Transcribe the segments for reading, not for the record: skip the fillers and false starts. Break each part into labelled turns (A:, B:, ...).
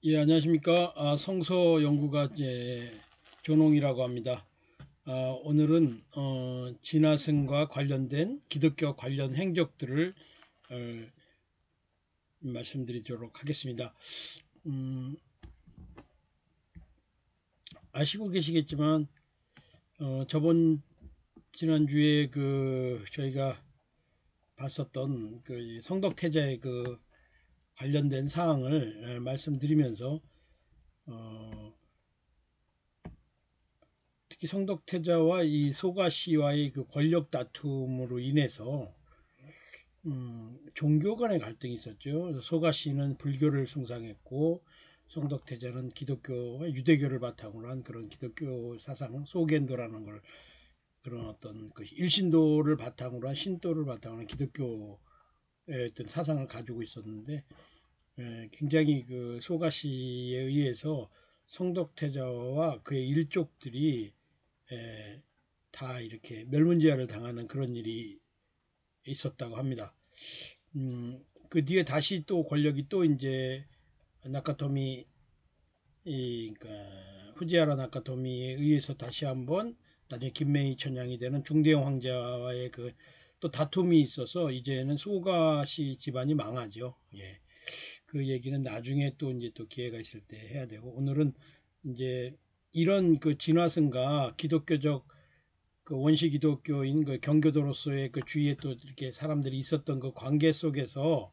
A: 예, 안녕하십니까. 성서 연구가 존홍이라고 합니다. 오늘은 진화승과 관련된 기독교 관련 행적들을 어, 말씀드리도록 하겠습니다. 아시고 계시겠지만 지난주에 저희가 봤었던 그 성덕태자의 그 관련된 사항을 말씀드리면서 특히 성덕태자와 이 소가시와의 그 권력 다툼으로 인해서 종교 간의 갈등이 있었죠. 소가시는 불교를 숭상했고 성덕태자는 기독교와 유대교를 바탕으로 한 그런 기독교 사상, 소겐도라는 걸 그런 어떤 그 일신도를 바탕으로 한 신도를 바탕으로 한 기독교의 어떤 사상을 가지고 있었는데 굉장히 그 소가시에 의해서 성덕태자와 그의 일족들이 다 이렇게 멸문제하를 당하는 그런 일이 있었다고 합니다. 그 뒤에 다시 또 권력이 또 이제 나카토미 그러니까 후지야라 나카토미에 의해서 다시 한번 나중에 김메이 천양이 되는 중대형 황제와의 그 또 다툼이 있어서 이제는 소가시 집안이 망하죠. 예. 그 얘기는 나중에 또 이제 또 기회가 있을 때 해야 되고 오늘은 이제 이런 그 진화승과 기독교적 그 원시 기독교인 그 경교도로서의 그 주위에 또 이렇게 사람들이 있었던 그 관계 속에서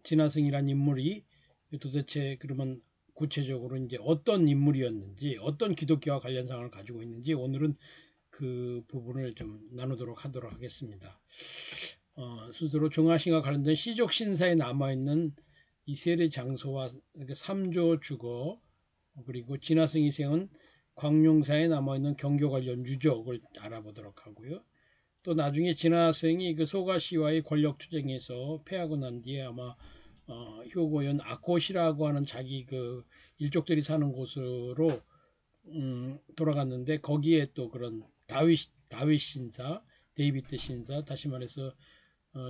A: 진화승이란 인물이 도대체 그러면 구체적으로 이제 어떤 인물이었는지 어떤 기독교와 관련 사항을 가지고 있는지 오늘은 그 부분을 좀 나누도록 하겠습니다. 순서로 종아신과 관련된 시족 신사에 남아있는 이세례 장소와 삼조 주거 그리고 진화승이 세운 광룡사에 남아있는 경교 관련 유적을 알아보도록 하고요. 또 나중에 진화승이 그 소가시와의 권력 투쟁에서 패하고 난 뒤에 아마 효고현 아코시라고 하는 자기 그 일족들이 사는 곳으로 돌아갔는데 거기에 또 그런 다윗 신사, 데이비드 신사, 다시 말해서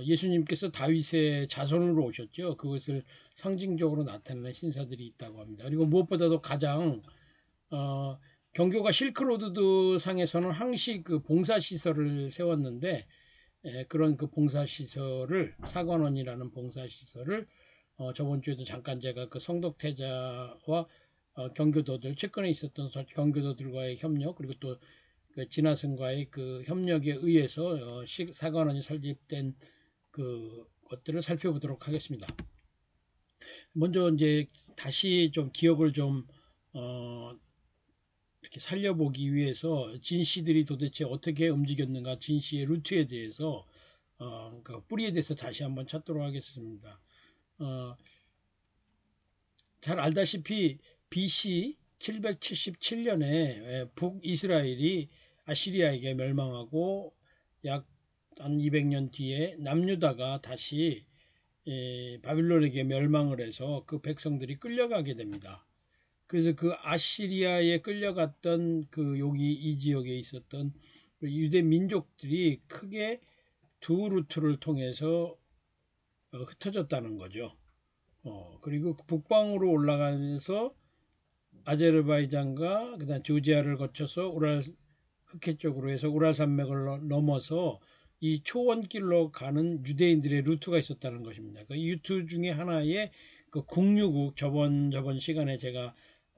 A: 예수님께서 다윗의 자손으로 오셨죠. 그것을 상징적으로 나타내는 신사들이 있다고 합니다. 그리고 무엇보다도 가장 경교가 실크로드 상에서는 항시 그 봉사시설을 세웠는데 그런 그 봉사시설을 사관원이라는 봉사시설을 저번 주에도 잠깐 제가 그 성덕태자와 경교도들 최근에 있었던 경교도들과의 협력 그리고 또 그 진화승과의 그 협력에 의해서 사관원이 설립된 그 것들을 살펴보도록 하겠습니다. 먼저 이제 다시 좀 기억을 좀 이렇게 살려보기 위해서 진씨들이 도대체 어떻게 움직였는가 진씨의 루트에 대해서 그 뿌리에 대해서 다시 한번 찾도록 하겠습니다. 잘 알다시피 BC 777년에 북이스라엘이 아시리아에게 멸망하고 약 한 200년 뒤에 남유다가 다시 바빌론에게 멸망을 해서 그 백성들이 끌려가게 됩니다. 그래서 그 아시리아에 끌려갔던 그 여기 이 지역에 있었던 그 유대 민족들이 크게 두 루트를 통해서 흩어졌다는 거죠. 그리고 북방으로 올라가면서 아제르바이잔과 그다음 조지아를 거쳐서 흑해 쪽으로 해서 우랄 산맥을 넘어서 이 초원길로 가는 유대인들의 루트가 있었다는 것입니다. 그 루트 중에 하나의 그 국유국 저번 시간에 제가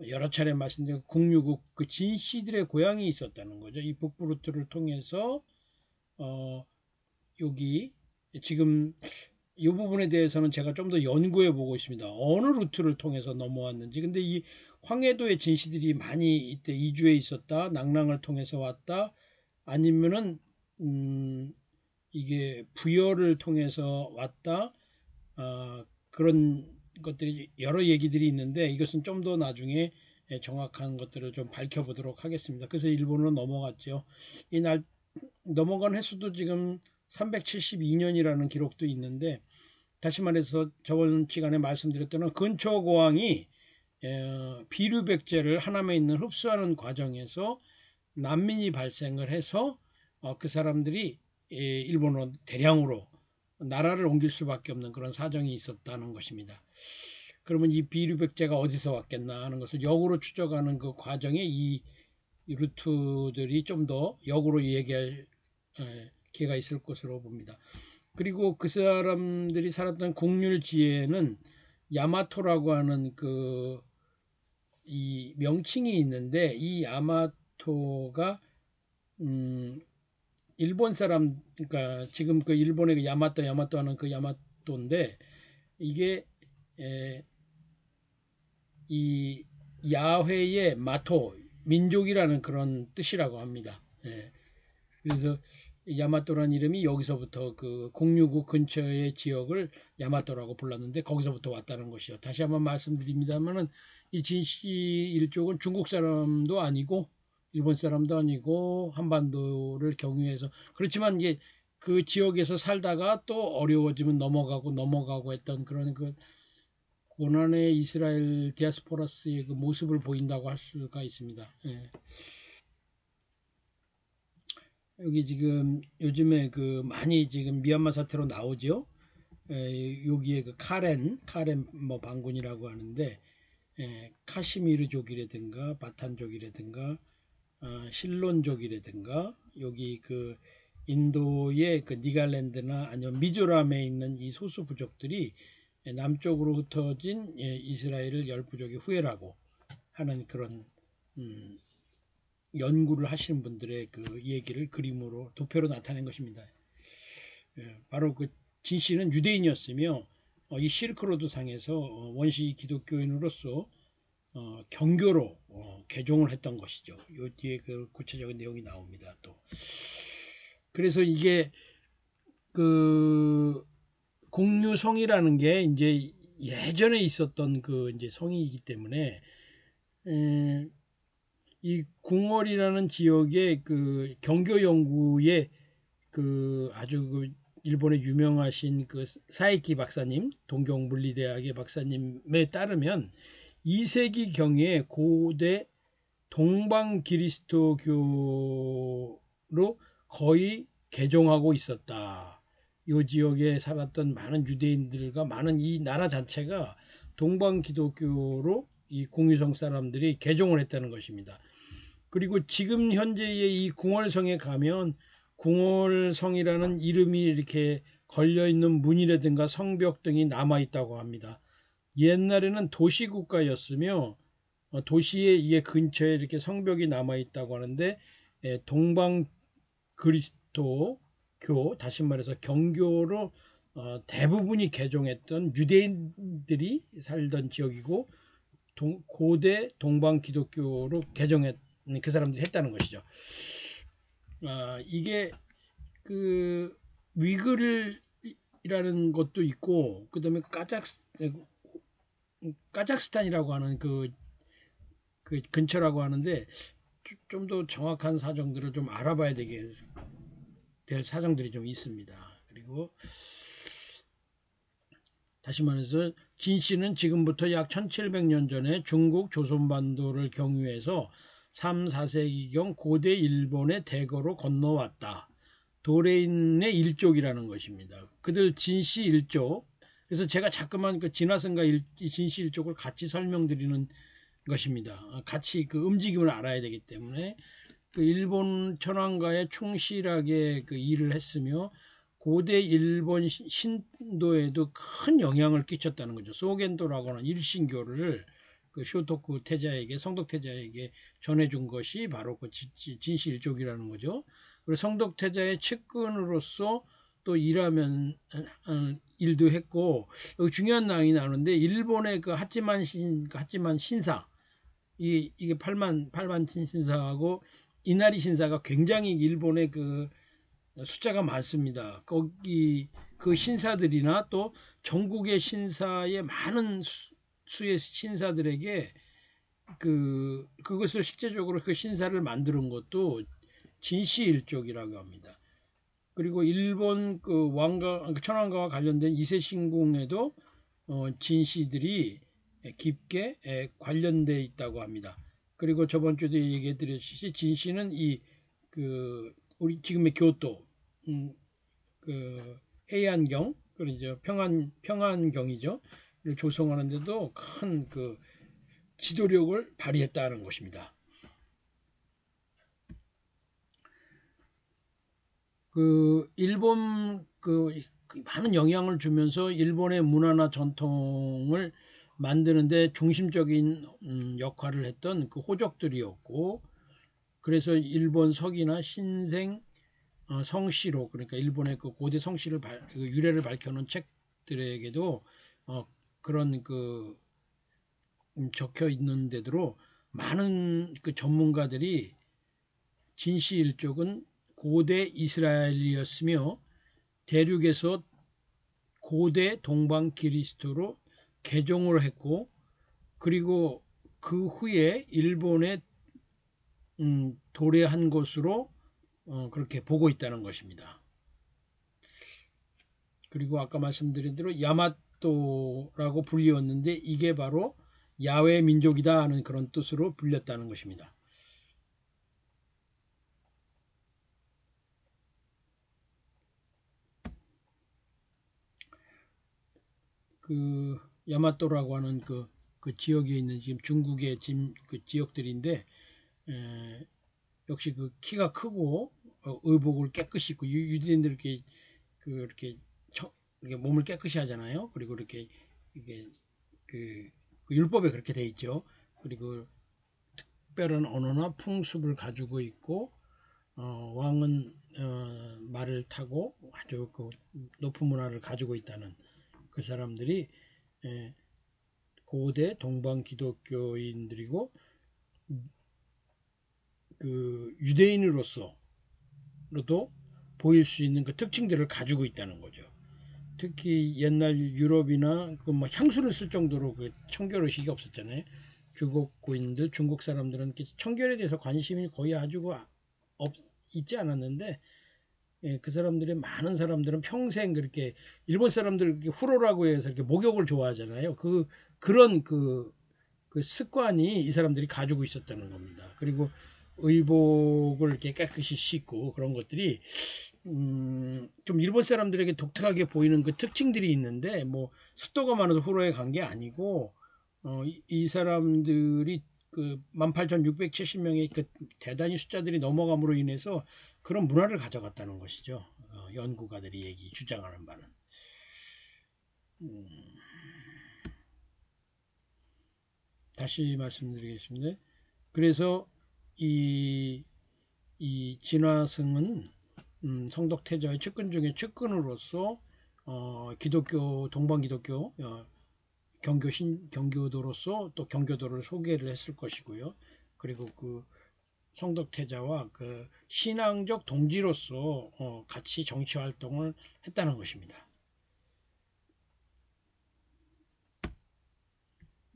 A: 여러 차례 말씀드린 국유국 그 진씨들의 고향이 있었다는 거죠. 이 북부 루트를 통해서 여기 지금 이 부분에 대해서는 제가 좀 더 연구해 보고 있습니다. 어느 루트를 통해서 넘어왔는지. 근데 이 황해도의 진시들이 많이 이때 이주해 있었다. 낙랑을 통해서 왔다. 아니면은 이게 부여를 통해서 왔다. 그런 것들이 여러 얘기들이 있는데 이것은 좀 더 나중에 정확한 것들을 좀 밝혀보도록 하겠습니다. 그래서 일본으로 넘어갔죠. 이날 넘어간 횟수도 지금 372년이라는 기록도 있는데 다시 말해서 저번 시간에 말씀드렸던 근초 고왕이 비류백제를 하남에 있는 흡수하는 과정에서 난민이 발생을 해서 그 사람들이 일본으로 대량으로 나라를 옮길 수밖에 없는 그런 사정이 있었다는 것입니다. 그러면 이 비류백제가 어디서 왔겠나 하는 것을 역으로 추적하는 그 과정에 이 루트들이 좀 더 역으로 얘기할 기회가 있을 것으로 봅니다. 그리고 그 사람들이 살았던 국률지에는 야마토라고 하는 그 이 명칭이 있는데 이 야마토가 일본 사람 그러니까 지금 그 일본의 그 야마토 하는 그 야마토인데 이게 이 야훼의 마토 민족이라는 그런 뜻이라고 합니다. 그래서 야마토란 이름이 여기서부터 그 069 근처의 지역을 야마토라고 불렀는데 거기서부터 왔다는 것이요. 다시 한번 말씀드립니다만은 이 진씨 일족은 중국 사람도 아니고 일본 사람도 아니고 한반도를 경유해서 그렇지만 이게 그 지역에서 살다가 또 어려워지면 넘어가고 했던 그런 그 고난의 이스라엘 디아스포라스의 그 모습을 보인다고 할 수가 있습니다. 여기 지금 요즘에 그 많이 지금 미얀마 사태로 나오죠. 여기에 그 카렌 뭐 반군이라고 하는데 카시미르족이라든가 바탄족이라든가 실론족이라든가 여기 그 인도의 그 니갈랜드나 아니면 미조람에 있는 이 소수 부족들이 남쪽으로 흩어진 이스라엘을 열 부족의 후예라고 하는 그런 연구를 하시는 분들의 그 얘기를 그림으로 도표로 나타낸 것입니다. 바로 그 진씨는 유대인이었으며 이 실크로드 상에서 원시 기독교인으로서 경교로 개종을 했던 것이죠. 요 뒤에 그 구체적인 내용이 나옵니다. 또 그래서 이게 그 공유성이라는 게 이제 예전에 있었던 그 이제 성이기 때문에 이 궁월이라는 지역의 그 경교 연구의 그 아주 그 일본의 유명하신 그 사이키 박사님, 동경물리대학의 박사님에 따르면 2세기 경에 고대 동방 그리스도교로 거의 개종하고 있었다. 이 지역에 살았던 많은 유대인들과 많은 이 나라 자체가 동방 기독교로 이 궁유성 사람들이 개종을 했다는 것입니다. 그리고 지금 현재의 이 궁월성에 가면 궁월성이라는 이름이 이렇게 걸려있는 문이라든가 성벽 등이 남아있다고 합니다. 옛날에는 도시국가였으며 도시의 이게 근처에 이렇게 성벽이 남아있다고 하는데 동방 그리스도교 다시 말해서 경교로 대부분이 개종했던 유대인들이 살던 지역이고 고대 동방 기독교로 개종했 그 사람들이 했다는 것이죠. 이게 그 위그르라는 것도 있고 그다음에 까자흐스탄이라고 하는 그 근처라고 하는데 좀 더 정확한 사정들을 좀 알아봐야 될 사정들이 좀 있습니다. 그리고 다시 말해서 진씨는 지금부터 약 1700년 전에 중국 조선반도를 경유해서 3, 4세기경 고대 일본의 대거로 건너왔다. 도레인의 일족이라는 것입니다. 그들 진씨 일족. 그래서 제가 자꾸만 그 진화성과 진씨 일족을 같이 설명드리는 것입니다. 같이 그 움직임을 알아야 되기 때문에 그 일본 천황가에 충실하게 그 일을 했으며 고대 일본 신도에도 큰 영향을 끼쳤다는 거죠. 소겐도라고 하는 일신교를 그 쇼토쿠 태자에게 성덕 태자에게 전해준 것이 바로 그 진실족이라는 거죠. 그리고 성덕 태자의 측근으로서 또 일도 했고 여기 중요한 내용이 나오는데 일본의 그 하찌만 신사 이게 팔만 신사하고 이나리 신사가 굉장히 일본의 그 숫자가 많습니다. 거기 그 신사들이나 또 전국의 신사의 많은 수의 신사들에게 그것을 실제적으로 그 신사를 만드는 것도 진시일족이라고 합니다. 그리고 일본 그 천황가와 관련된 이세신궁에도 진시들이 깊게 관련돼 있다고 합니다. 그리고 저번 주도 얘기해 드렸듯이 진시는 우리 지금의 교토 그 해안경 그러죠 평안경이죠. 조성하는데도 큰 그 지도력을 발휘했다는 것입니다. 그 일본 그 많은 영향을 주면서 일본의 문화나 전통을 만드는데 중심적인 역할을 했던 그 호족들이었고, 그래서 일본 석이나 신생 성시록, 그러니까 일본의 그 고대 성씨를 그 유래를 밝혀놓은 책들에게도 그런 그 적혀 있는 데로 많은 그 전문가들이 진시 일족은 고대 이스라엘이었으며 대륙에서 고대 동방 그리스도로 개종을 했고, 그리고 그 후에 일본에 도래한 것으로 그렇게 보고 있다는 것입니다. 그리고 아까 말씀드린 대로 야마토라고 불리웠는데 이게 바로 야외 민족이다 하는 그런 뜻으로 불렸다는 것입니다. 그 야마토라고 하는 그 지역에 있는 지금 중국의 그 지역들인데, 역시 그 키가 크고 의복을 깨끗이 입고 유대인들 이렇게 몸을 깨끗이 하잖아요. 그리고 이렇게 이게 그 율법에 그렇게 돼 있죠. 그리고 특별한 언어나 풍습을 가지고 있고, 왕은 말을 타고 아주 그 높은 문화를 가지고 있다는 그 사람들이 고대 동방 기독교인들이고, 그 유대인으로서로도 보일 수 있는 그 특징들을 가지고 있다는 거죠. 특히 옛날 유럽이나 그 뭐 향수를 쓸 정도로 그 청결 의식이 없었잖아요. 중국인들, 중국 사람들은 청결에 대해서 관심이 거의 아주 있지 않았는데, 그 사람들의 많은 사람들은 평생 그렇게 일본 사람들 후로라고 해서 이렇게 목욕을 좋아하잖아요. 그런 그 습관이 이 사람들이 가지고 있었다는 겁니다. 그리고 의복을 이렇게 깨끗이 씻고 그런 것들이 좀 일본 사람들에게 독특하게 보이는 그 특징들이 있는데, 뭐 습도가 많아서 후로에 간 게 아니고, 이 사람들이 그 18,670명의 그 대단히 숫자들이 넘어감으로 인해서 그런 문화를 가져갔다는 것이죠. 연구가들이 주장하는 바는. 다시 말씀드리겠습니다. 그래서 이 진화승은 성덕태자의 측근 중에 측근으로서 기독교 동방 기독교 경교도로서 또 경교도를 소개를 했을 것이고요. 그리고 그 성덕태자와 그 신앙적 동지로서 같이 정치 활동을 했다는 것입니다.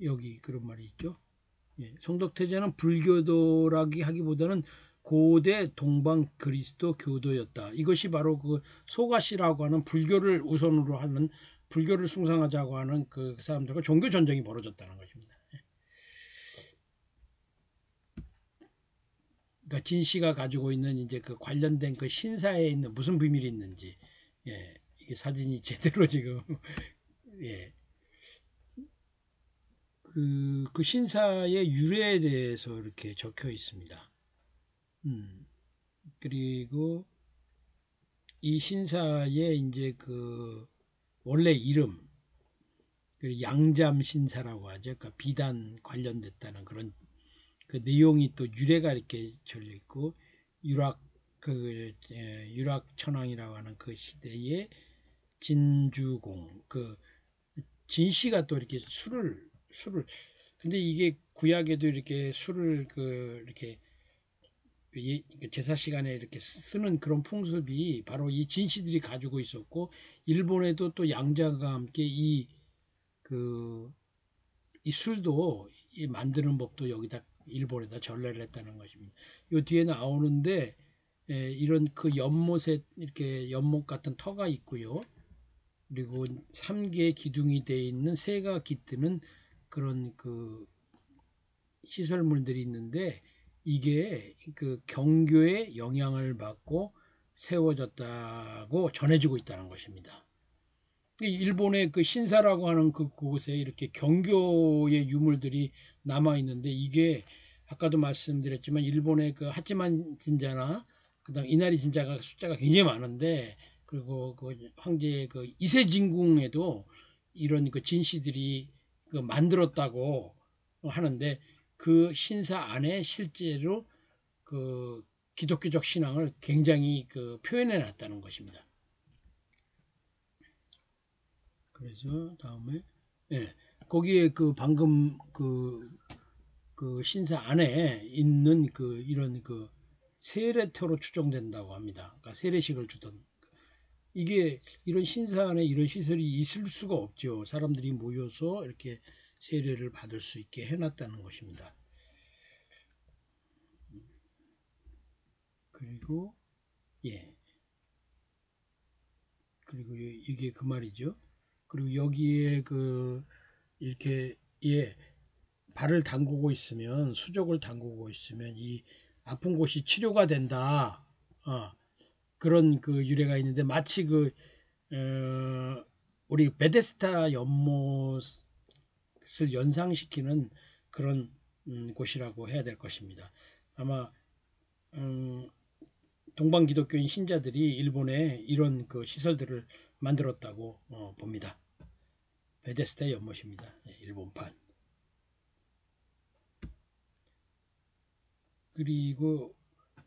A: 여기 그런 말이 있죠. 성덕태자는 불교도라기 하기보다는 고대 동방 그리스도 교도였다. 이것이 바로 그 소가시라고 하는 불교를 우선으로 하는, 불교를 숭상하자고 하는 그 사람들과 종교 전쟁이 벌어졌다는 것입니다. 그러니까 진씨가 가지고 있는 이제 그 관련된 그 신사에 있는 무슨 비밀이 있는지, 이게 사진이 제대로 지금 그 신사의 유래에 대해서 이렇게 적혀 있습니다. 그리고 이 신사의 이제 그 원래 이름, 양잠 신사라고 하죠. 그러니까 비단 관련됐다는 그런 그 내용이 또 유래가 이렇게 절려 있고, 유락천왕이라고 하는 그 시대의 진주공, 그 진씨가 또 이렇게 술을 근데 이게 구약에도 이렇게 술을 이렇게 제사 시간에 이렇게 쓰는 그런 풍습이 바로 이 진씨들이 가지고 있었고, 일본에도 또 양자가 함께 이 술도 만드는 법도 여기다 일본에다 전래를 했다는 것입니다. 요 뒤에 나오는데 이런 그 연못에 이렇게 연못 같은 터가 있고요. 그리고 3개 기둥이 되어 있는 새가 깃드는 그런 그 시설물들이 있는데, 이게 그 경교의 영향을 받고 세워졌다고 전해지고 있다는 것입니다. 일본의 그 신사라고 하는 그곳에 이렇게 경교의 유물들이 남아 있는데 이게 아까도 말씀드렸지만 일본의 그 하치만 진자나 그다음 이나리 진자가 숫자가 굉장히 많은데 그리고 그 황제 그 이세진궁에도 이런 그 진씨들이 그 만들었다고 하는데 그 신사 안에 실제로 그 기독교적 신앙을 굉장히 그 표현해 놨다는 것입니다. 그래서 다음에 예, 거기에 그 방금 그 신사 안에 있는 그 이런 그 세례터로 추정된다고 합니다. 그러니까 세례식을 주던 이게 이런 신사 안에 이런 시설이 있을 수가 없죠. 사람들이 모여서 이렇게 세례를 받을 수 있게 해놨다는 것입니다. 그리고 예 그리고 이게 그 말이죠. 그리고 여기에 그 이렇게 예 발을 담그고 있으면 수족을 담그고 있으면 이 아픈 곳이 치료가 된다. 그런 그 유래가 있는데 마치 그 우리 베데스다 연못을 연상시키는 그런 곳이라고 해야 될 것입니다. 아마 동방 기독교인 신자들이 일본에 이런 그 시설들을 만들었다고 봅니다. 베데스다 연못입니다. 일본판. 그리고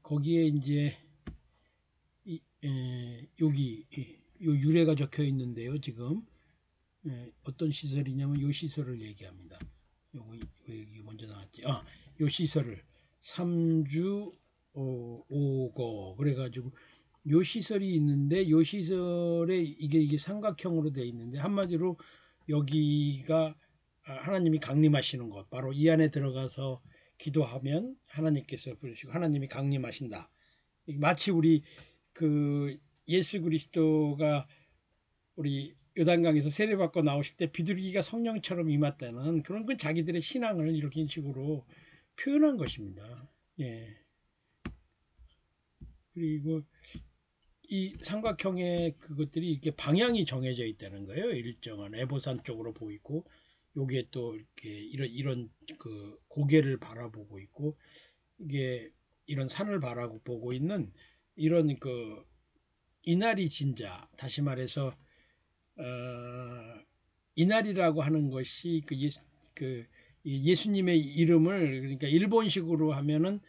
A: 거기에 이제 여기 요 유래가 적혀 있는데요. 지금 어떤 시설이냐면 요 시설을 얘기합니다. 요거 여기 먼저 나왔지. 요 시설을 3주 5거 그래가지고 요 시설이 있는데 요 시설에 이게 삼각형으로 되어 있는데 한마디로 여기가 하나님이 강림하시는 것 바로 이 안에 들어가서 기도하면 하나님께서 부르시고 하나님이 강림하신다. 마치 우리 그 예수 그리스도가 우리 요단강에서 세례받고 나오실 때 비둘기가 성령처럼 임했다는 그런 그 자기들의 신앙을 이렇게 식으로 표현한 것입니다. 예. 그리고 이 삼각형의 그것들이 이렇게 방향이 정해져 있다는 거예요. 일정한 에보산 쪽으로 보이고 여기에 또 이렇게 이런 그 고개를 바라보고 있고 이게 이런 산을 바라보고 있는 이런 그 이나리 진자 다시 말해서 이날이라고 하는 것이 그 예수님의 이름을 그러니까 일본식으로 하면은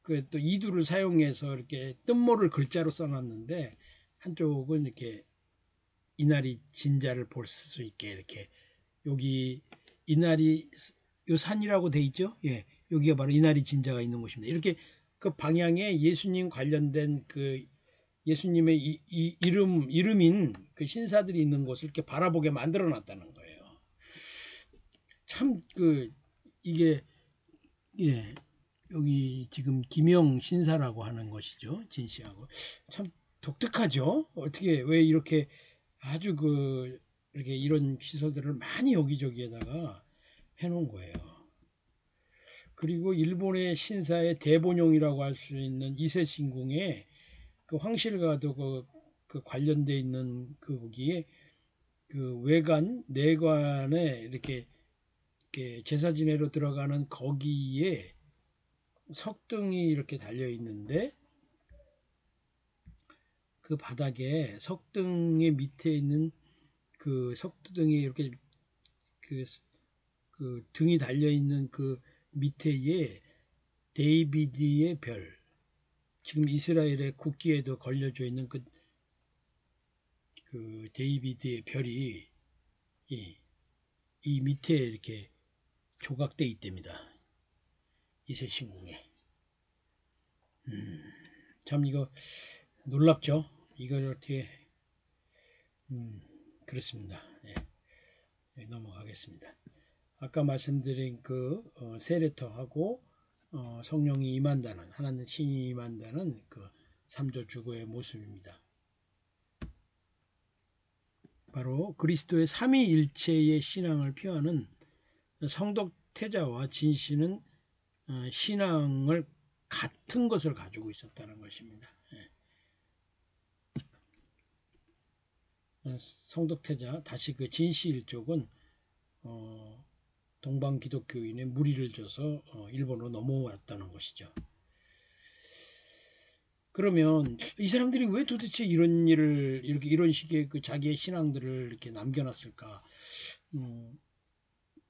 A: 그 또 이두를 사용해서 이렇게 뜬모를 글자로 써놨는데 한쪽은 이렇게 이날이 진자를 볼 수 있게 이렇게 여기 이날이 요 산이라고 돼 있죠. 예, 여기가 바로 이날이 진자가 있는 곳입니다. 이렇게 그 방향에 예수님 관련된 그 예수님의 이름인 그 신사들이 있는 곳을 이렇게 바라보게 만들어 놨다는 거예요. 참 그 이게 예 여기 지금 김영 신사라고 하는 것이죠. 진씨하고 참 독특하죠. 어떻게 왜 이렇게 아주 그 이렇게 이런 시설들을 많이 여기저기에다가 해놓은 거예요. 그리고 일본의 신사의 대본용이라고 할 수 있는 이세신궁에 그 황실과도 그 관련돼 있는 그 거기에 그 외관 내관에 이렇게 제사 지내러 들어가는 거기에 석등이 이렇게 달려 있는데 그 바닥에 석등의 밑에 있는 그 석등이 이렇게 그, 그 등이 달려 있는 그 밑에에 데이비드의 별 지금 이스라엘의 국기에도 걸려져 있는 그 데이비드의 별이 이 밑에 이렇게 조각돼 있답니다. 이세신궁에. 참 이거 놀랍죠? 이걸 어떻게 그렇습니다. 예, 넘어가겠습니다. 아까 말씀드린 그 세례터하고 성령이 임한다는 하나님 신이 임한다는 그 삼조 주거의 모습입니다. 바로 그리스도의 삼위일체의 신앙을 표하는 성덕 태자와 진씨는 신앙을 같은 것을 가지고 있었다는 것입니다. 성덕태자 다시 그 진시일 쪽은 동방 기독교인의 무리를 줘서 일본으로 넘어왔다는 것이죠. 그러면 이 사람들이 왜 도대체 이런 일을 이렇게 이런 식의 그 자기의 신앙들을 이렇게 남겨놨을까?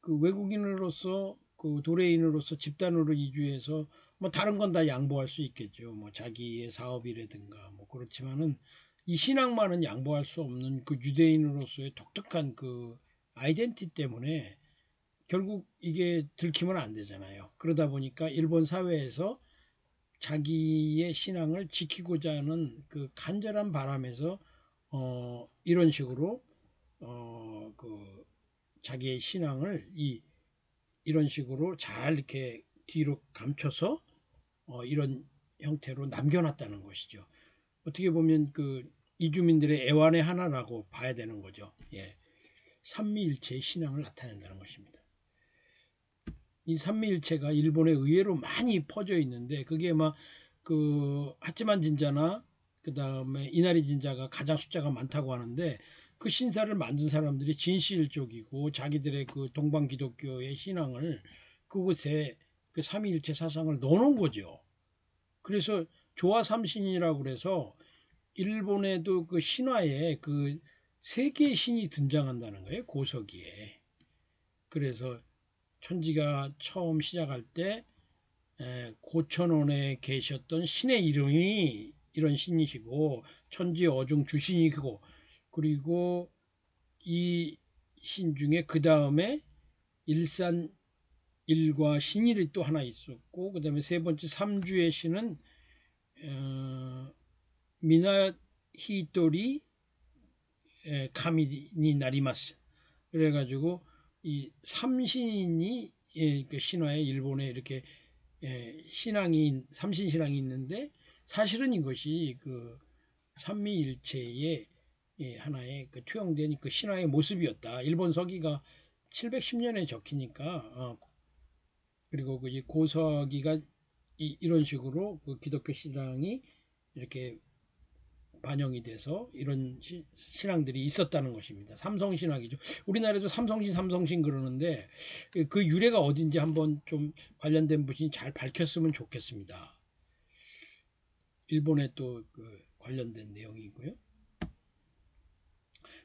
A: 그 외국인으로서 그 도레인으로서 집단으로 이주해서 뭐 다른 건 다 양보할 수 있겠죠. 뭐 자기의 사업이라든가 뭐 그렇지만은 이 신앙만은 양보할 수 없는 그 유대인으로서의 독특한 그 아이덴티 때문에 결국 이게 들키면 안 되잖아요. 그러다 보니까 일본 사회에서 자기의 신앙을 지키고자 하는 그 간절한 바람에서 이런 식으로 그 자기의 신앙을 이런 식으로 잘 이렇게 뒤로 감춰서 이런 형태로 남겨놨다는 것이죠. 어떻게 보면 그 이주민들의 애환의 하나라고 봐야 되는 거죠. 예. 삼위일체의 신앙을 나타낸다는 것입니다. 이 삼위일체가 일본에 의외로 많이 퍼져 있는데 그게 막 그 하치만 진자나 그 다음에 이나리 진자가 가장 숫자가 많다고 하는데 그 신사를 만든 사람들이 진시일족이고 자기들의 그 동방 기독교의 신앙을 그곳에 그 삼위일체 사상을 넣어놓은 거죠. 그래서 조화삼신이라고 그래서 일본에도 그 신화에 그 세 개의 신이 등장한다는 거예요. 고서기에. 그래서 천지가 처음 시작할 때 고천원에 계셨던 신의 이름이 이런 신이시고 천지 어중 주신이고 그리고 이 신 중에 그 다음에 일산 일과 신일이 또 하나 있었고 그 다음에 세 번째 삼주의 신은 미나히토리 카미니 나리마스 그래가지고 이 삼신이 그 신화에 일본에 이렇게 신앙이 삼신 신앙이 있는데 사실은 이것이 그 삼위일체의 하나의 그 투영된 그 신화의 모습이었다. 일본 서기가 710년에 적히니까 그리고 그 고서기가 이런 식으로 그 기독교 신앙이 이렇게 반영이 돼서 이런 신앙들이 있었다는 것입니다. 삼성신학이죠. 우리나라에도 삼성신 그러는데 그 유래가 어딘지 한번 좀 관련된 분이 잘 밝혔으면 좋겠습니다. 일본에 또 그 관련된 내용이고요.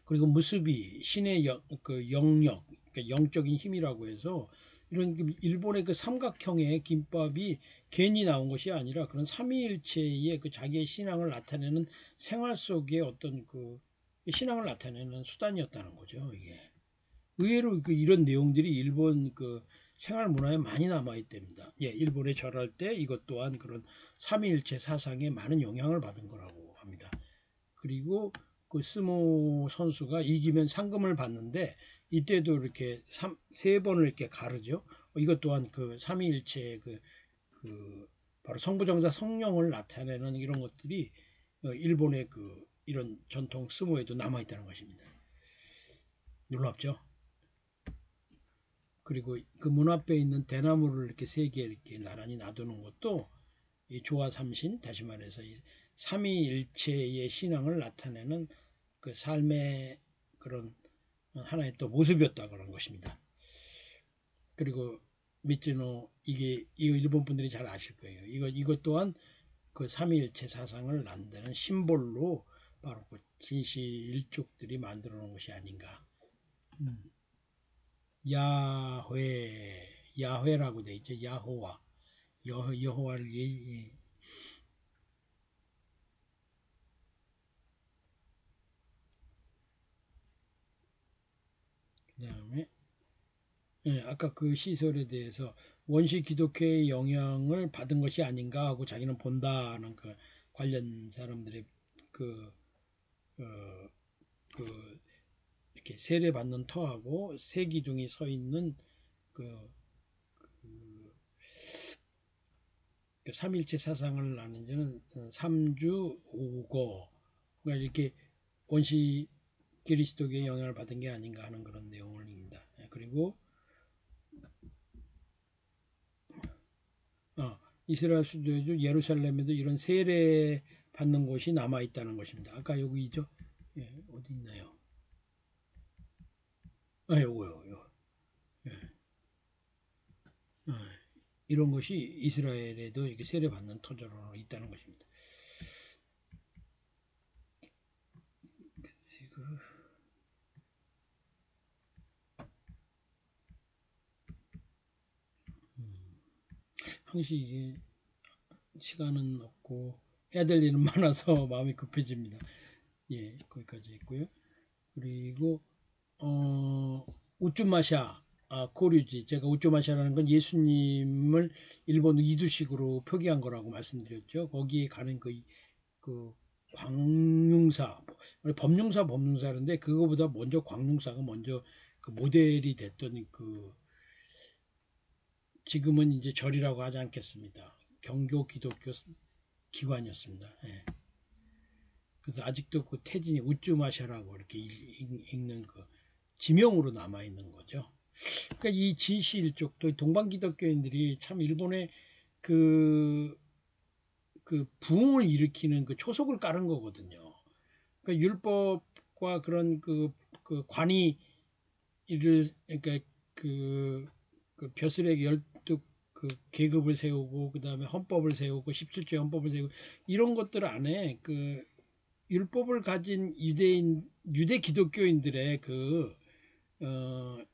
A: 그리고 무스비 신의 그 영역, 그러니까 영적인 힘이라고 해서 이런 일본의 그 삼각형의 김밥이 괜히 나온 것이 아니라 그런 삼위일체의 그 자기의 신앙을 나타내는 생활 속의 어떤 그 신앙을 나타내는 수단이었다는 거죠. 이게 의외로 그 이런 내용들이 일본 그 생활 문화에 많이 남아 있답니다. 예, 일본에 절할 때 이것 또한 그런 삼위일체 사상에 많은 영향을 받은 거라고 합니다. 그리고 그 스모 선수가 이기면 상금을 받는데 이때도 이렇게 세 번을 이렇게 가르죠. 이것 또한 그 삼위일체의 그 바로 성부정사 성령을 나타내는 이런 것들이 일본의 그 이런 전통 스모에도 남아 있다는 것입니다. 놀랍죠? 그리고 그 문 앞에 있는 대나무를 이렇게 세 개 이렇게 나란히 놔두는 것도 이 조화삼신 다시 말해서 이 삼위일체의 신앙을 나타내는 그 삶의 그런 하나의 또 모습이었다 그런 것입니다. 그리고 미즈노 이게 이 일본 분들이 잘 아실 거예요. 이것 또한 그 삼위일체 사상을 만드는 심볼로 바로 그 진시일족들이 만들어 놓은 것이 아닌가. 야훼라고 돼 있죠. 야호와 여호와를 그다음에 아까 그 시설에 대해서 원시 기독교의 영향을 받은 것이 아닌가 하고 자기는 본다는 그 관련 사람들의 그, 어, 그 이렇게 세례받는 터하고 세 기둥이 서 있는 그 삼일체 사상을 나누는 삼주 오거 그러니까 이렇게 원시 그리스도교의 영향을 받은 게 아닌가 하는 그런 내용입니다. 그리고 이스라엘 수도에도 예루살렘에도 이런 세례 받는 곳이 남아 있다는 것입니다. 아까 여기죠. 예, 어디 있나요? 요거요. 예. 어, 이런 것이 이스라엘에도 이렇게 세례받는 터전으로 있다는 것입니다. 항시 시간은 없고 해야 될 일은 많아서 마음이 급해집니다. 예, 거기까지 했고요. 그리고 우쭈마샤 고류지. 제가 우쭈마샤라는 건 예수님을 일본 이두식으로 표기한 거라고 말씀드렸죠. 거기에 가는 그 광융사, 법융사인데 그거보다 먼저 광융사가 먼저 그 모델이 됐던 그 지금은 이제 절이라고 하지 않겠습니다. 경교 기독교 기관이었습니다. 예. 그래서 아직도 그 태진이 우쭈마샤라고 이렇게 읽는 그 지명으로 남아 있는 거죠. 그러니까 이 진시 일족도 동방 기독교인들이 참 일본의 그, 그 부흥을 일으키는 그 초석을 깔은 거거든요. 그러니까 율법과 그런 그 관이 이를 그러니까 그 벼슬에게 12 그 계급을 세우고 그다음에 헌법을 세우고 17조 헌법을 세우고 이런 것들 안에 그 율법을 가진 유대 기독교인들의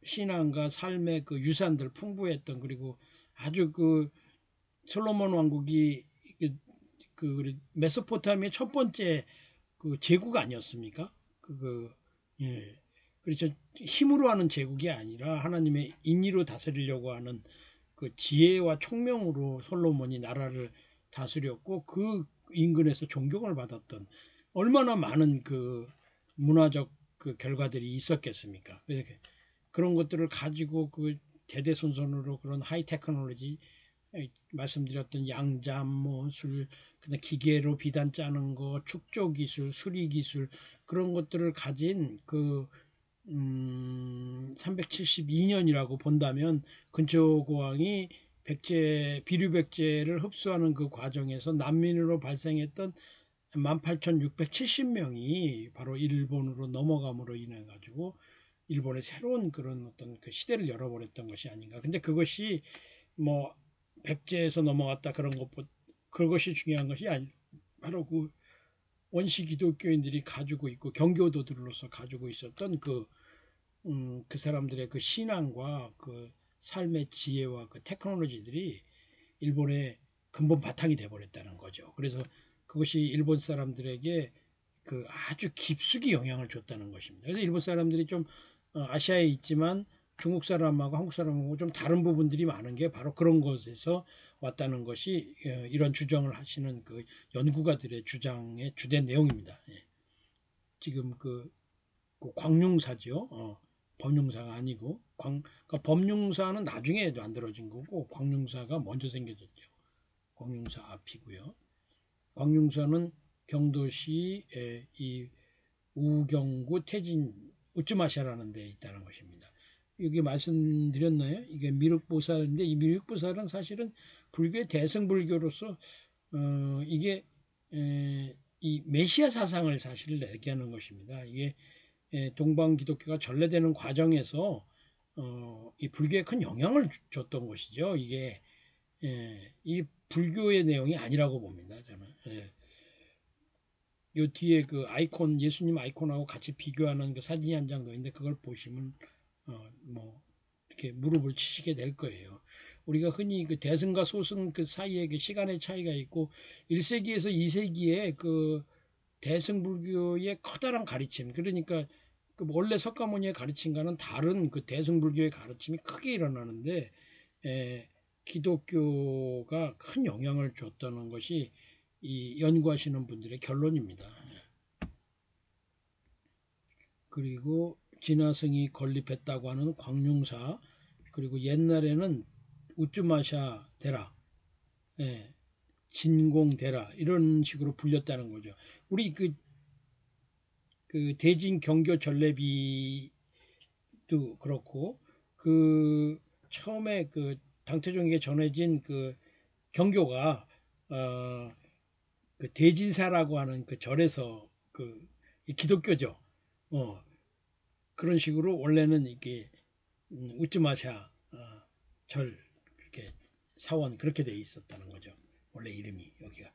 A: 신앙과 삶의 그 유산들 풍부했던 그리고 아주 그 솔로몬 왕국이 메소포타미아의 첫 번째 그 제국 아니었습니까? 예. 그렇죠. 힘으로 하는 제국이 아니라 하나님의 인의로 다스리려고 하는 그 지혜와 총명으로 솔로몬이 나라를 다스렸고 그 인근에서 존경을 받았던 얼마나 많은 그 문화적 그 결과들이 있었겠습니까? 그런 것들을 가지고 그 대대손손으로 그런 하이 테크놀로지 말씀드렸던 양잠, 그다음 기계로 비단 짜는 거, 축조 기술, 수리 기술 그런 것들을 가진 372년이라고 본다면 근초고왕이 비류백제를 흡수하는 그 과정에서 난민으로 발생했던 18,670명이 바로 일본으로 넘어감으로 인해 가지고 일본의 새로운 그런 어떤 그 시대를 열어버렸던 것이 아닌가. 근데 그것이 뭐 백제에서 넘어갔다 그런 것보다 그것이 중요한 것이 아니 바로 그 원시 기독교인들이 가지고 있고 경교도들로서 가지고 있었던 그 사람들의 그 신앙과 그 삶의 지혜와 그 테크놀로지들이 일본의 근본 바탕이 돼버렸다는 거죠. 그래서 그것이 일본 사람들에게 그 아주 깊숙이 영향을 줬다는 것입니다. 그래서 일본 사람들이 좀 아시아에 있지만 중국 사람하고 한국 사람하고 좀 다른 부분들이 많은 게 바로 그런 것에서 왔다는 것이 이런 주장을 하시는 그 연구가들의 주장의 주된 내용입니다. 예. 지금 그 광융사죠. 범융사가 아니고 그러니까 범융사는 나중에 만들어진 거고 광융사가 먼저 생겨졌죠. 광융사 앞이고요. 광융사는 경도시의 이 우경구 태진 우츠마샤라는 데에 있다는 것입니다. 여기 말씀드렸나요? 이게 미륵보살인데 이 미륵보살은 사실은 불교의 대승불교로서 이게 이 메시아 사상을 사실 얘기하는 것입니다. 이게 동방 기독교가 전래되는 과정에서 이 불교에 큰 영향을 줬던 것이죠. 이게 이 불교의 내용이 아니라고 봅니다. 저는. 요 뒤에 그 아이콘 예수님 아이콘하고 같이 비교하는 그 사진이 한 장도 있는데 그걸 보시면 뭐 이렇게 무릎을 치시게 될 거예요. 우리가 흔히 그 대승과 소승 그 사이에 그 시간의 차이가 있고 1세기에서 2세기에 그 대승불교의 커다란 가르침 그러니까 그 원래 석가모니의 가르침과는 다른 그 대승불교의 가르침이 크게 일어나는데 기독교가 큰 영향을 줬다는 것이 이 연구하시는 분들의 결론입니다. 그리고 진화성이 건립했다고 하는 광융사 그리고 옛날에는 우쭈마샤 데라 진공데라 이런 식으로 불렸다는 거죠. 우리 그 대진 경교 전래비도 그렇고 그 처음에 그 당태종에게 전해진 그 경교가 그 대진사라고 하는 그 절에서 그 기독교죠. 그런 식으로 원래는 이게 우즈마샤 절 이렇게 사원 그렇게 돼 있었다는 거죠. 원래 이름이 여기가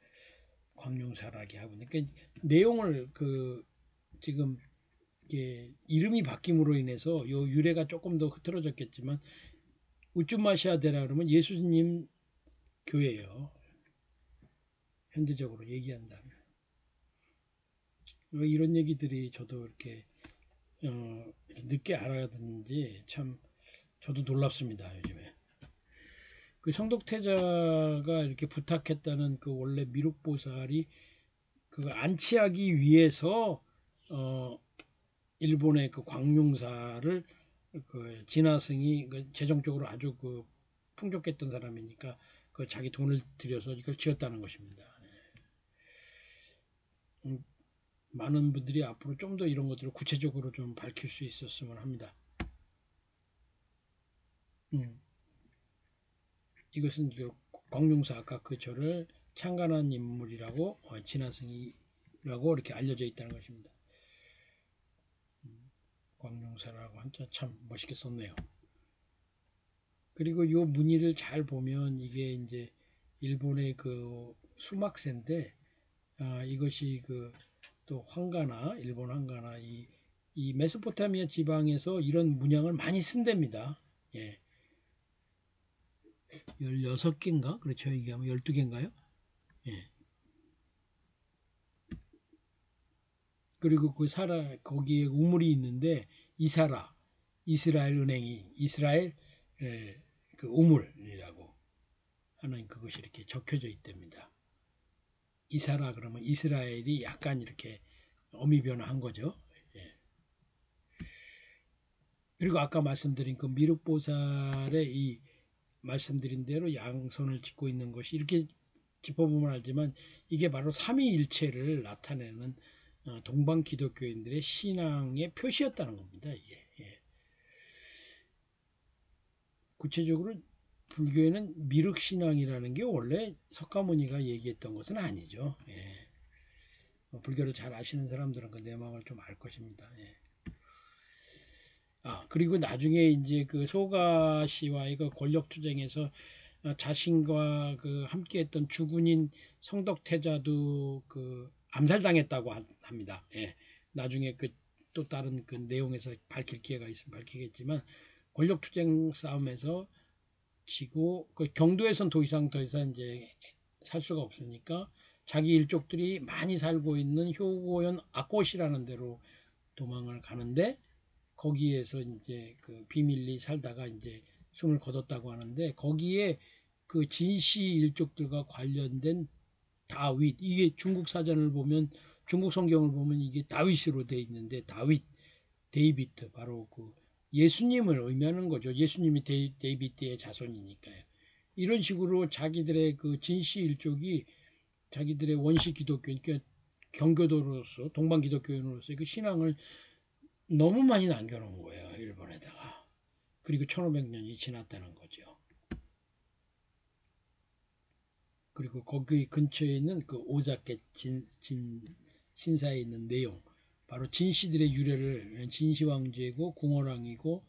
A: 광룡사라기 하고 그러니까 내용을 지금 이게 이름이 바뀜으로 인해서 요 유래가 조금 더 흐트러졌겠지만 우즈마샤대라 그러면 예수님 교회예요. 현대적으로 얘기한다면 이런 얘기들이 저도 이렇게 늦게 알아듣는지 참 저도 놀랍습니다. 요즘에 그 성덕태자가 이렇게 부탁했다는 그 원래 미륵보살이 그 안치하기 위해서 일본의 그 광룡사를 그 진화승이 재정적으로 아주 그 풍족했던 사람이니까 그 자기 돈을 들여서 이걸 지었다는 것입니다. 많은 분들이 앞으로 좀 더 이런 것들을 구체적으로 좀 밝힐 수 있었으면 합니다. 이것은 광룡사 아까 그 절을 창간한 인물이라고 진화승이라고 이렇게 알려져 있다는 것입니다. 광룡사라고 한자 참 멋있게 썼네요. 그리고 이 무늬를 잘 보면 이게 이제 일본의 그 수막새인데 이것이 또 황가나 일본 황가나 이 메소포타미아 지방에서 이런 문양을 많이 쓴답니다. 예. 16개인가? 그렇죠. 이게 아마 12개인가요? 예. 그리고 거기에 우물이 있는데 이사라, 이스라엘 은행이 이스라엘 그 우물이라고 하는 그것이 이렇게 적혀져 있답니다. 이사라 그러면 이스라엘이 약간 이렇게 어미 변화한 거죠. 예. 그리고 아까 말씀드린 그 미륵보살의 이 말씀드린 대로 양손을 짚고 있는 것이 이렇게 짚어보면 알지만 이게 바로 삼위일체를 나타내는 동방 기독교인들의 신앙의 표시였다는 겁니다. 이게 구체적으로 불교에는 미륵신앙이라는 게 원래 석가모니가 얘기했던 것은 아니죠. 불교를 잘 아시는 사람들은 그 내막을 좀 알 것입니다. 그리고 나중에 이제 그 소가 씨와의 그 권력 투쟁에서 자신과 그 함께했던 주군인 성덕태자도 그 암살당했다고 합니다. 나중에 또 다른 그 내용에서 밝힐 기회가 있으면 밝히겠지만 권력 투쟁 싸움에서 지고 그 경도에선 더 이상 이제 살 수가 없으니까 자기 일족들이 많이 살고 있는 효고현 악꽃이라는 데로 도망을 가는데 거기에서 이제 그 비밀리 살다가 이제 숨을 거뒀다고 하는데 거기에 그 진씨 일족들과 관련된 다윗 이게 중국 사전을 보면 중국 성경을 보면 이게 다윗으로 돼 있는데 데이비트 바로 그 예수님을 의미하는 거죠. 예수님이 데이비트의 자손이니까요. 이런 식으로 자기들의 그 진씨 일족이 자기들의 원시 기독교 그러니까 경교도로서 동방 기독교인으로서 그 신앙을 너무 많이 남겨놓은 거예요. 일본에다가. 그리고 1500년이 지났다는 거죠. 그리고 거기 근처에 있는 그 오자케 신사에 있는 내용 바로 진씨들의 유래를 진시황제고 궁어랑이고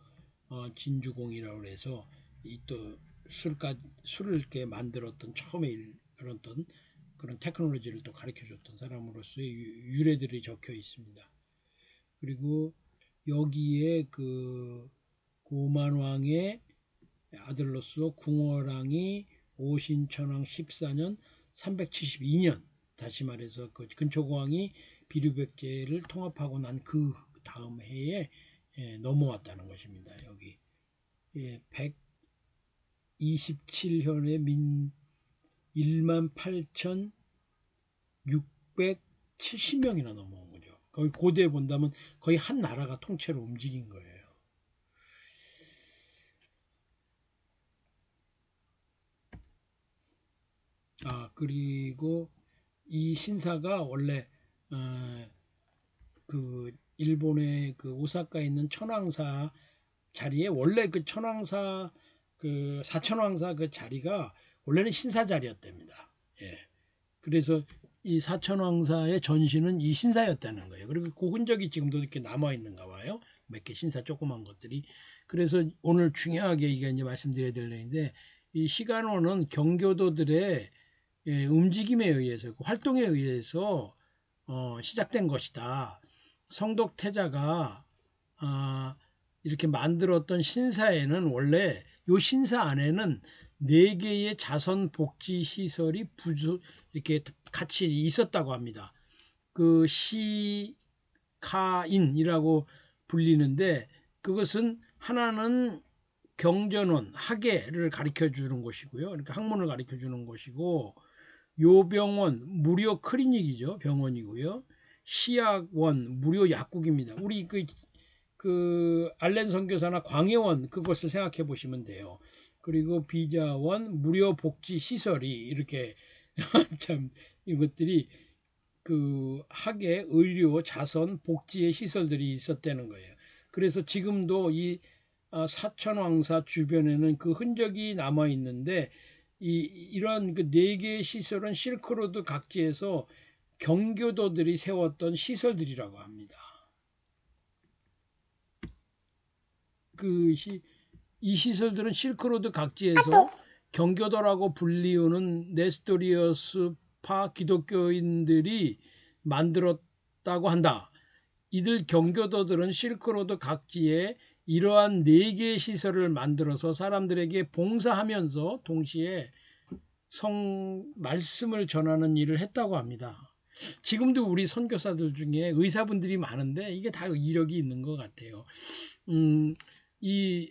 A: 진주공이라고 해서 이 또 술을 이렇게 만들었던 처음에 그랬던 그런 테크놀로지를 또 가르쳐줬던 사람으로서의 유래들이 적혀 있습니다. 그리고 여기에 그 고만왕의 아들로서 궁어랑이 오신천왕 14년 372년 다시 말해서 그 근초고왕이 비류백제를 통합하고 난 그 다음 해에 넘어왔다는 것입니다. 여기 127현의 18,670명이나 넘어온 거죠. 거의 고대에 본다면 거의 한 나라가 통째로 움직인 거예요. 그리고 이 신사가 원래 그 일본의 그 오사카에 있는 천황사 자리에 원래 그 천황사 그 사천왕사 그 자리가 원래는 신사 자리였답니다. 그래서 이 사천왕사의 전신은 이 신사였다는 거예요. 그리고 그 흔적이 지금도 이렇게 남아 있는가 봐요. 몇 개 신사 조그만 것들이. 그래서 오늘 중요하게 이게 이제 말씀드려야 될 내용인데, 이 시간원은 경교도들의 움직임에 의해서, 활동에 의해서 시작된 것이다. 성덕태자가 이렇게 만들었던 신사에는 원래 요 신사 안에는 4개의 자선 복지 시설이 이렇게 같이 있었다고 합니다. 그 시카인이라고 불리는데, 그것은 하나는 경전원, 학예를 가르쳐 주는 것이고요. 그러니까 학문을 가르쳐 주는 것이고, 요병원, 무료 클리닉이죠. 병원이고요. 시약원, 무료 약국입니다. 우리 그 알렌 선교사나 광해원, 그것을 생각해 보시면 돼요. 그리고 비자원, 무료 복지 시설이 이렇게 참 이것들이 그 학예, 의료, 자선, 복지의 시설들이 있었다는 거예요. 그래서 지금도 이 사천왕사 주변에는 그 흔적이 남아 있는데, 이런 그 4개의 시설은 실크로드 각지에서 경교도들이 세웠던 시설들이라고 합니다. 이 시설들은 실크로드 각지에서 경교도라고 불리우는 네스토리어스파 기독교인들이 만들었다고 한다. 이들 경교도들은 실크로드 각지에 이러한 4개의 시설을 만들어서 사람들에게 봉사하면서 동시에 말씀을 전하는 일을 했다고 합니다. 지금도 우리 선교사들 중에 의사분들이 많은데 이게 다 이력이 있는 것 같아요. 이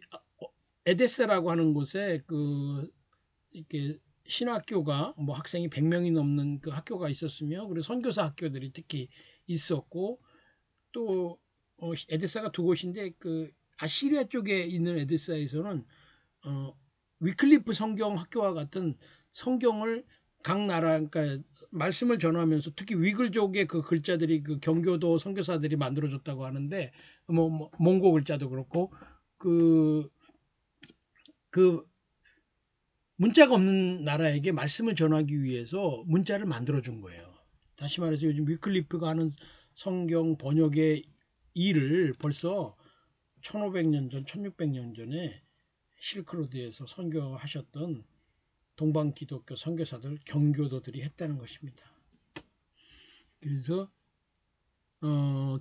A: 에데스라고 하는 곳에 이렇게 신학교가 뭐 학생이 100명이 넘는 그 학교가 있었으며, 그리고 선교사 학교들이 특히 있었고, 또 에데사가 2곳인데 그 아시리아 쪽에 있는 에데사에서는 위클리프 성경 학교와 같은 성경을 각 나라, 그러니까 말씀을 전하면서 특히 위글족의 그 글자들이 그 경교도 선교사들이 만들어줬다고 하는데, 뭐 몽고 글자도 그렇고, 그 문자가 없는 나라에게 말씀을 전하기 위해서 문자를 만들어준 거예요. 다시 말해서 요즘 위클리프가 하는 성경 번역의 일을 벌써 1500년 전, 1600년 전에 실크로드에서 선교하셨던 동방 기독교 선교사들, 경교도들이 했다는 것입니다. 그래서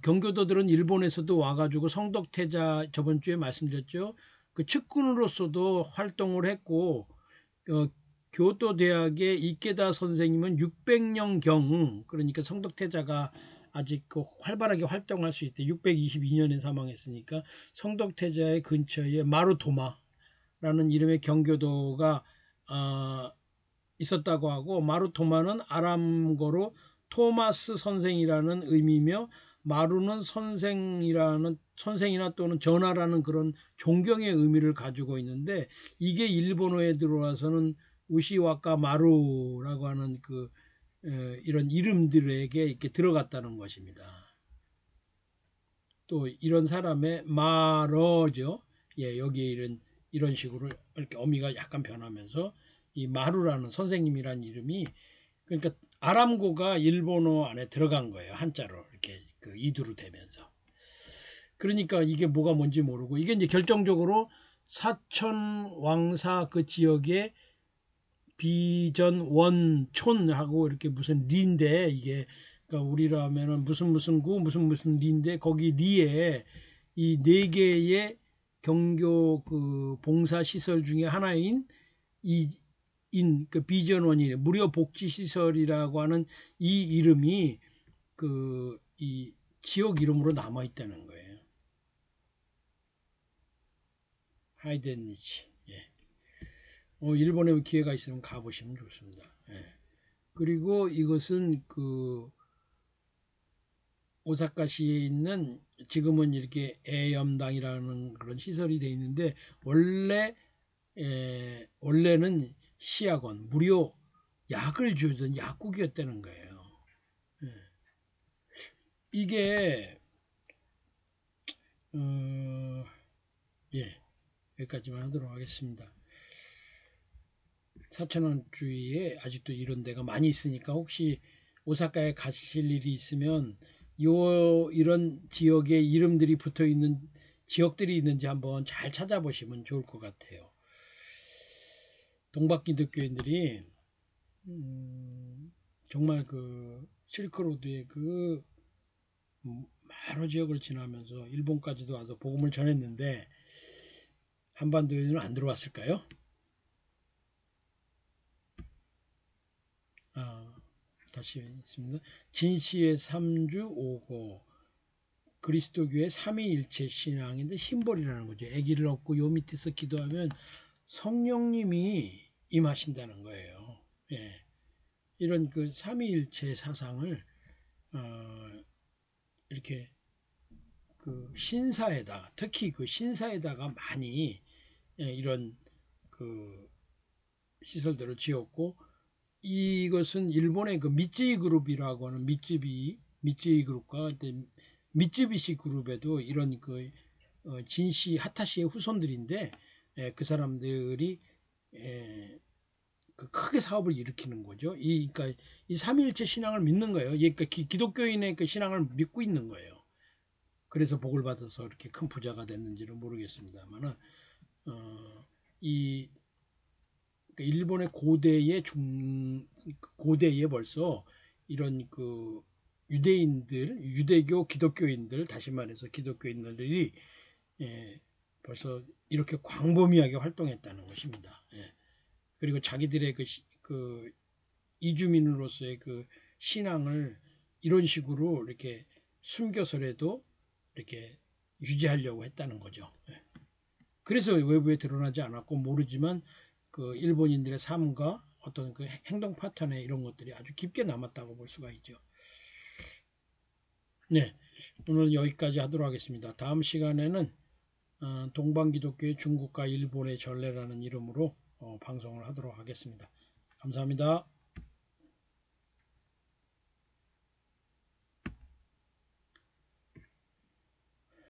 A: 경교도들은 일본에서도 와가지고 성덕태자, 저번 주에 말씀드렸죠. 그 측근으로서도 활동을 했고, 교토 대학의 이케다 선생님은 600년경, 그러니까 성덕태자가 아직 활발하게 활동할 수 있대. 622년에 사망했으니까 성덕태자의 근처에 마루토마라는 이름의 경교도가 있었다고 하고, 마루토마는 아람어로 토마스 선생이라는 의미며, 마루는 선생이나 또는 전하라는 그런 존경의 의미를 가지고 있는데, 이게 일본어에 들어와서는 우시와카 마루라고 하는 이런 이름들에게 이렇게 들어갔다는 것입니다. 또 이런 사람의 마러죠. 예, 여기에 이런 식으로 이렇게 어미가 약간 변하면서 이 마루라는 선생님이라는 이름이, 그러니까 아람고가 일본어 안에 들어간 거예요. 한자로 이렇게 이두로 되면서. 그러니까 이게 뭐가 뭔지 모르고, 이게 이제 결정적으로 사천왕사 그 지역의 비전 원촌하고 이렇게 무슨 리인데, 이게 그러니까 우리로 하면은 무슨 구 무슨 리인데, 거기 리에 이 4개의 경교 그 봉사 시설 중에 하나인 그 비전원이 무료 복지 시설이라고 하는 이 이름이 이 지역 이름으로 남아 있다는 거예요. 하이덴니치. 예. 일본에 기회가 있으면 가보시면 좋습니다. 예. 그리고 이것은 오사카시에 있는, 지금은 이렇게 애염당이라는 그런 시설이 되어 있는데, 원래는 시약원, 무료 약을 주던 약국이었다는 거예요. 이게 여기까지만 하도록 하겠습니다. 사천원주의에 아직도 이런 데가 많이 있으니까, 혹시 오사카에 가실 일이 있으면 이런 지역에 이름들이 붙어 있는 지역들이 있는지 한번 잘 찾아보시면 좋을 것 같아요. 동박 기독교인들이 정말 그 실크로드의 그 여러 지역을 지나면서 일본까지도 와서 복음을 전했는데 한반도에는 안 들어왔을까요? 다시 있습니다. 진시의 3주 5고 그리스도교의 삼위일체 신앙인데 심벌이라는 거죠. 아기를 얻고 요 밑에서 기도하면 성령님이 임하신다는 거예요. 예. 이런 그 삼위일체 사상을 이렇게 그 신사에다 특히 그 신사에다가 많이 이런 그 시설들을 지었고 이것은 일본의 그 미쯔이 그룹이라고 하는 미쯔이 그룹과 미쯔비시 그룹에도 이런 그 진시 하타시의 후손들인데 그 사람들이 그 크게 사업을 일으키는 거죠. 그러니까 이 삼위일체 신앙을 믿는 거예요. 그러니까 기독교인의 그 신앙을 믿고 있는 거예요. 그래서 복을 받아서 이렇게 큰 부자가 됐는지는 모르겠습니다만은 이 일본의 고대에 벌써 이런 그 유대인들, 유대교 기독교인들, 다시 말해서 기독교인들이 벌써 이렇게 광범위하게 활동했다는 것입니다. 그리고 자기들의 그 이주민으로서의 그 신앙을 이런 식으로 이렇게 숨겨서라도 이렇게 유지하려고 했다는 거죠. 그래서 외부에 드러나지 않았고 모르지만 그 일본인들의 삶과 어떤 그 행동 패턴에 이런 것들이 아주 깊게 남았다고 볼 수가 있죠. 네, 오늘 여기까지 하도록 하겠습니다. 다음 시간에는 동방기독교의 중국과 일본의 전례라는 이름으로 방송을 하도록 하겠습니다. 감사합니다.